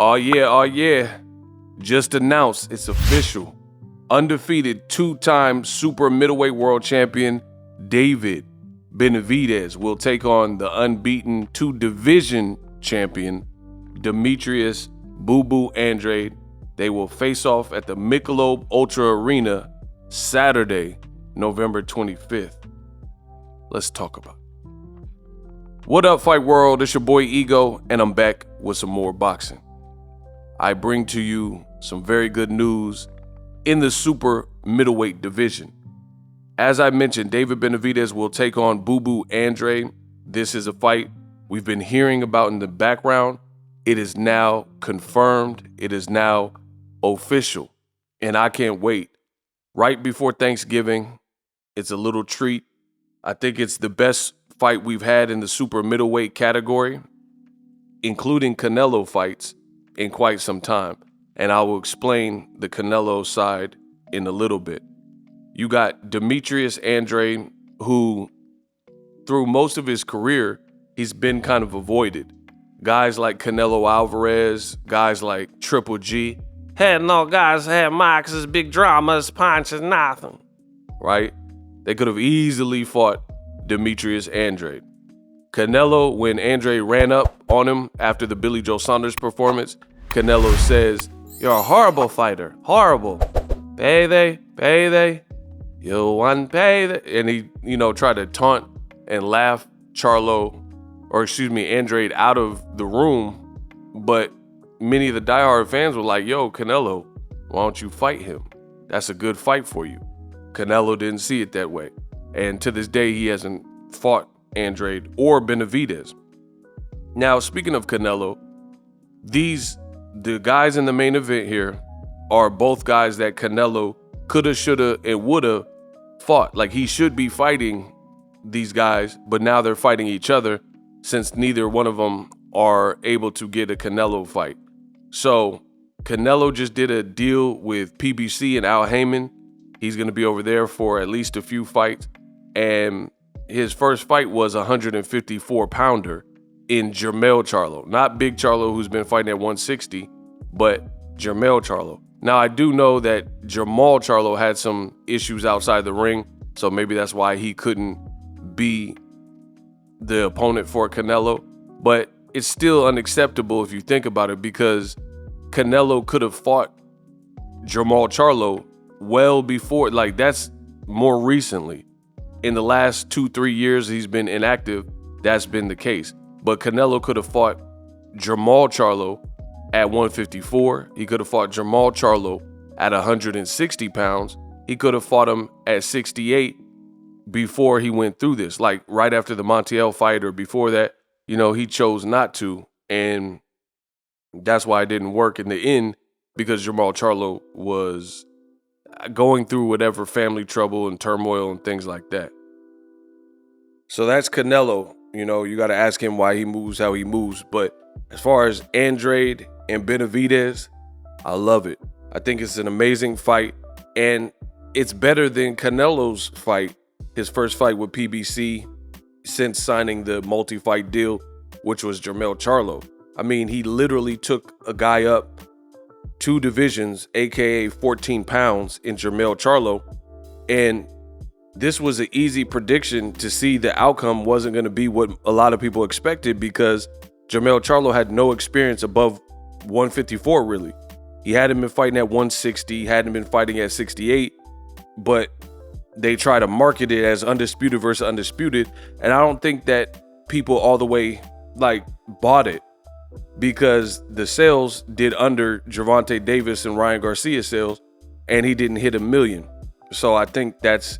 Oh yeah. Just announced, it's official. Undefeated two-time super middleweight world champion David Benavidez will take on the unbeaten two-division champion Demetrius Boo Boo Andrade. They will face off at the Michelob Ultra Arena Saturday, November 25th. Let's talk about it. What up, Fight World? It's your boy Ego, and I'm back with some more boxing. I bring to you some very good news in the super middleweight division. As I mentioned, David Benavidez will take on Boo Boo Andrade. This is a fight we've been hearing about in the background. It is now confirmed. It is now official, and I can't wait. Right before Thanksgiving, it's a little treat. I think it's the best fight we've had in the super middleweight category, including Canelo fights, in quite some time. And I will explain the Canelo side in a little bit. You got Demetrius Andrade, who through most of his career, he's been kind of avoided. Guys like Canelo Alvarez, guys like Triple G. Had no guys had Marcus, big dramas, punches, nothing. Right? They could have easily fought Demetrius Andrade. Canelo, when Andrade ran up on him after the Billy Joe Saunders performance, Canelo says, "You're a horrible fighter, horrible. Payday, you want payday." And he, tried to taunt and laugh Andrade out of the room. But many of the diehard fans were like, "Yo, Canelo, why don't you fight him? That's a good fight for you." Canelo didn't see it that way. And to this day, he hasn't fought Andrade or Benavidez. Now, speaking of Canelo, the guys in the main event here are both guys that Canelo coulda, shoulda, and woulda fought. Like, he should be fighting these guys, but now they're fighting each other since neither one of them are able to get a Canelo fight. So Canelo just did a deal with PBC and Al Heyman. He's going to be over there for at least a few fights. And his first fight was a 154-pounder in Jermell Charlo. Not Big Charlo, who's been fighting at 160, but Jermell Charlo. Now, I do know that Jermall Charlo had some issues outside the ring, so maybe that's why he couldn't be the opponent for Canelo. But it's still unacceptable if you think about it, because Canelo could have fought Jermall Charlo well before. Like, that's more recently. In the last 2-3 years he's been inactive, that's been the case. But Canelo could have fought Jermall Charlo at 154. He could have fought Jermall Charlo at 160 pounds. He could have fought him at 68 before he went through this. Like, right after the Montiel fight or before that, he chose not to. And that's why it didn't work in the end, because Jermall Charlo was going through whatever family trouble and turmoil and things like that. So that's Canelo. You got to ask him why he moves how he moves. But as far as Andrade and Benavidez, I love it. I think it's an amazing fight. And it's better than Canelo's fight, his first fight with PBC since signing the multi-fight deal, which was Jermell Charlo. I mean, he literally took a guy up 2 divisions, aka 14 pounds in Jermell Charlo. And this was an easy prediction to see. The outcome wasn't going to be what a lot of people expected, because Jermell Charlo had no experience above 154, really. He hadn't been fighting at 160, hadn't been fighting at 68, but they try to market it as undisputed versus undisputed. And I don't think that people all the way bought it, because the sales did under Gervonta Davis and Ryan Garcia sales, and he didn't hit 1 million. So I think that's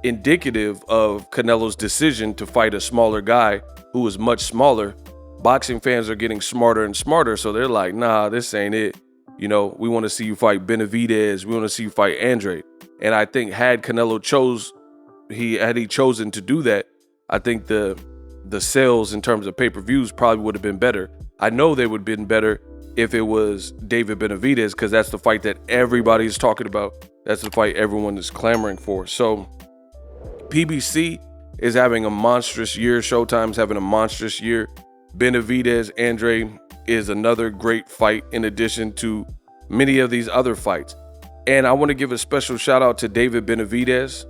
indicative of Canelo's decision to fight a smaller guy who is much smaller. Boxing fans are getting smarter and smarter, so they're like, nah, this ain't it. We want to see you fight Benavidez. We want to see you fight Andrade. And I think had Canelo chosen to do that, I think the sales in terms of pay-per-views probably would have been better. I know they would have been better if it was David Benavidez, because that's the fight that everybody's talking about. That's the fight everyone is clamoring for. So PBC is having a monstrous year. Showtime's having a monstrous year. Benavidez, Andrade, is another great fight in addition to many of these other fights. And I want to give a special shout out to David Benavidez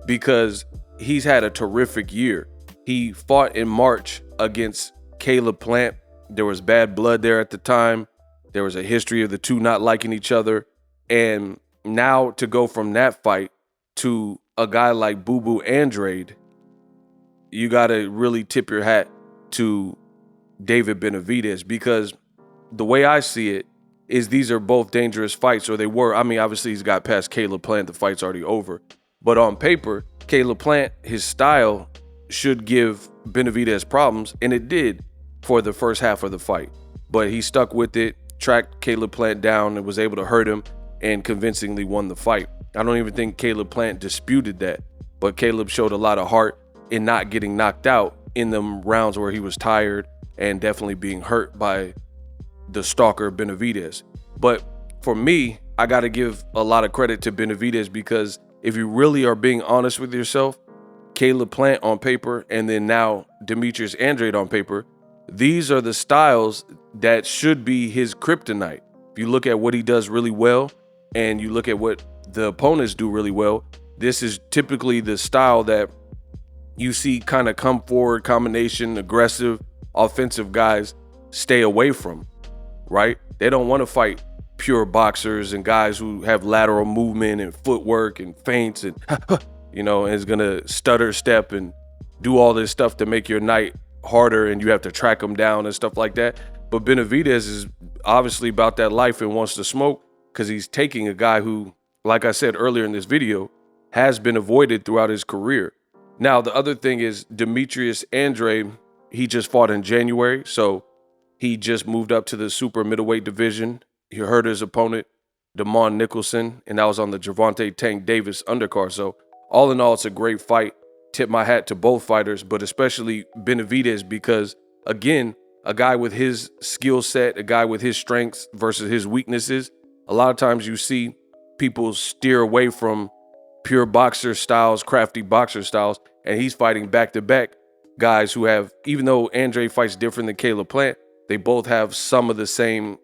because he's had a terrific year. He fought in March against Caleb Plant. There was bad blood there at the time. There was a history of the two not liking each other. And now to go from that fight to a guy like Boo Andrade, you got to really tip your hat to David Benavidez, because the way I see it is these are both dangerous fights, or they were. I mean, obviously he's got past Caleb Plant. The fight's already over. But on paper, Caleb Plant, his style should give Benavidez problems, and it did for the first half of the fight. But he stuck with it, tracked Caleb Plant down, and was able to hurt him and convincingly won the fight. I don't even think Caleb Plant disputed that, but Caleb showed a lot of heart in not getting knocked out in them rounds where he was tired and definitely being hurt by the stalker Benavidez. But for me, I got to give a lot of credit to Benavidez, because if you really are being honest with yourself, Caleb Plant on paper and then now Demetrius Andrade on paper, these are the styles that should be his kryptonite. If you look at what he does really well and you look at what the opponents do really well, this is typically the style that you see kind of come forward, combination, aggressive, offensive guys stay away from, right? They don't want to fight pure boxers and guys who have lateral movement and footwork and feints and, and is going to stutter step and do all this stuff to make your night harder and you have to track them down and stuff like that. But Benavidez is obviously about that life and wants to smoke, because he's taking a guy who, like I said earlier in this video, has been avoided throughout his career. Now, the other thing is Demetrius Andrade, he just fought in January, so he just moved up to the super middleweight division. He hurt his opponent, Damon Nicholson, and that was on the Gervonta Tank Davis undercard. So all in all, it's a great fight. Tip my hat to both fighters, but especially Benavidez, because, again, a guy with his skill set, a guy with his strengths versus his weaknesses, a lot of times you see people steer away from pure boxer styles, crafty boxer styles, and he's fighting back-to-back guys who have, even though Andre fights different than Caleb Plant, they both have some of the same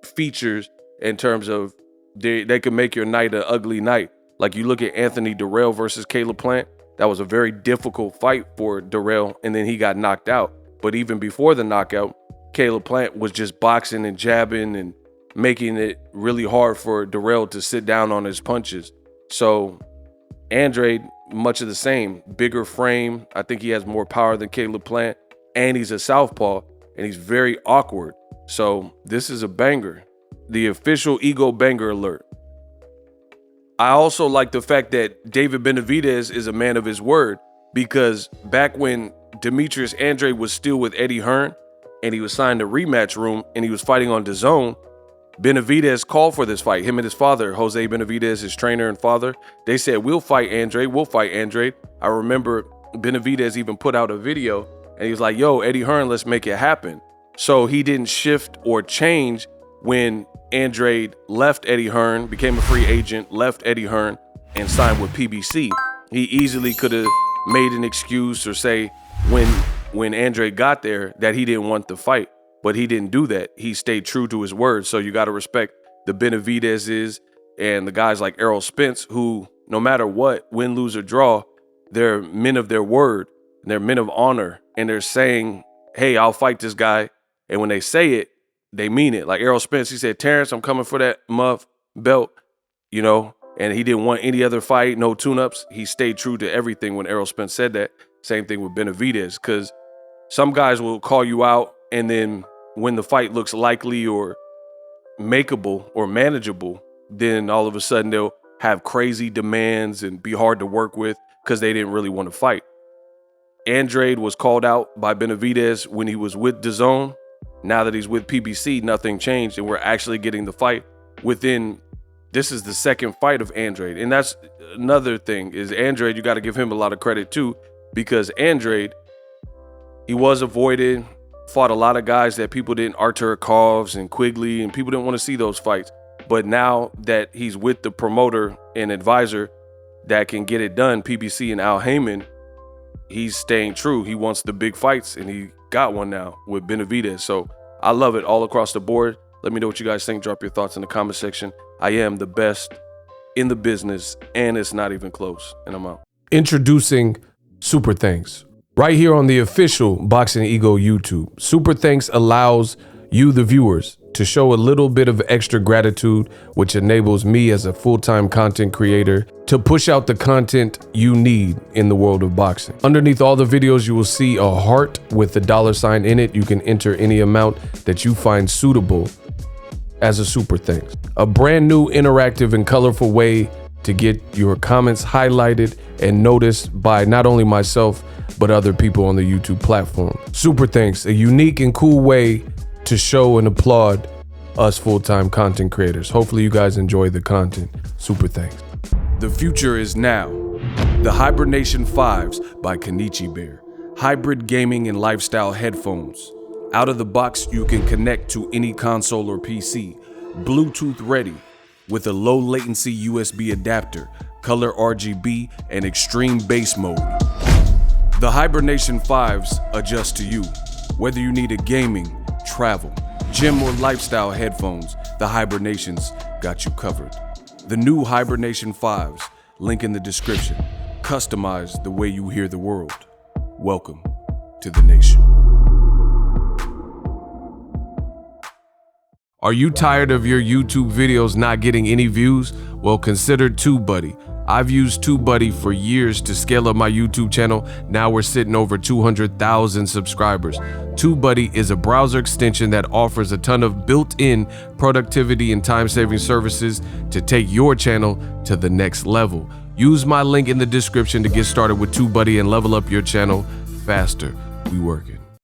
features in terms of they can make your night an ugly night. Like you look at Anthony Durrell versus Caleb Plant, that was a very difficult fight for Durrell, and then he got knocked out. But even before the knockout, Caleb Plant was just boxing and jabbing and making it really hard for Durrell to sit down on his punches. So Andrade, much of the same, bigger frame. I think he has more power than Caleb Plant, and he's a southpaw, and he's very awkward. So this is a banger. The official ego banger alert. I also like the fact that David Benavidez is a man of his word, because back when Demetrius Andrade was still with Eddie Hearn and he was signed to Rematch Room and he was fighting on DAZN, Benavidez called for this fight. Him and his father, Jose Benavidez, his trainer and father, they said, we'll fight Andrade. I remember Benavidez even put out a video and he was like, yo, Eddie Hearn, let's make it happen. So he didn't shift or change when Andrade left Eddie Hearn, became a free agent, left Eddie Hearn, and signed with PBC. He easily could have made an excuse or say when Andrade got there that he didn't want the fight, but he didn't do that. He stayed true to his word. So you got to respect the Benavidez's and the guys like Errol Spence, who no matter what, win, lose, or draw, they're men of their word, and they're men of honor, and they're saying, hey, I'll fight this guy. And when they say it, they mean it. Like Errol Spence, he said, Terrence, I'm coming for that muff belt, and he didn't want any other fight, no tune-ups. He stayed true to everything when Errol Spence said that. Same thing with Benavidez, because some guys will call you out, and then when the fight looks likely or makeable or manageable, then all of a sudden they'll have crazy demands and be hard to work with because they didn't really want to fight. Andrade was called out by Benavidez when he was with DAZN. Now that he's with PBC, nothing changed, and we're actually getting the fight within. This is the second fight of Andrade, and that's another thing is Andrade. You got to give him a lot of credit too, because Andrade, he was avoided, fought a lot of guys that people didn't, Artur Kovs and Quigley, and people didn't want to see those fights. But now that he's with the promoter and advisor that can get it done, PBC and Al Heyman, he's staying true. He wants the big fights, and he got one now with Benavidez. So I love it all across the board. Let me know what you guys think. Drop your thoughts in the comment section. I am the best in the business, and it's not even close. And I'm out. Introducing Super Thanks. Right here on the official Boxingego YouTube. Super Thanks allows you, the viewers, to show a little bit of extra gratitude, which enables me as a full-time content creator to push out the content you need in the world of boxing. Underneath all the videos, you will see a heart with the $sign in it. You can enter any amount that you find suitable as a super thanks. A brand new interactive and colorful way to get your comments highlighted and noticed by not only myself, but other people on the YouTube platform. Super thanks, a unique and cool way to show and applaud us full-time content creators. Hopefully you guys enjoy the content. Super thanks. The future is now. The Hibernation 5s by Kenichi Bear. Hybrid gaming and lifestyle headphones. Out of the box, you can connect to any console or PC. Bluetooth ready with a low latency USB adapter, color RGB, and extreme bass mode. The Hibernation 5s adjust to you. Whether you need a gaming, travel, gym, or lifestyle headphones, the Hibernations got you covered. The new Hibernation 5s, link in the description. Customize the way you hear the world. Welcome to the nation. Are you tired of your YouTube videos not getting any views? Well, consider TubeBuddy. I've used TubeBuddy for years to scale up my YouTube channel. Now we're sitting over 200,000 subscribers. TubeBuddy is a browser extension that offers a ton of built-in productivity and time-saving services to take your channel to the next level. Use my link in the description to get started with TubeBuddy and level up your channel faster. We working.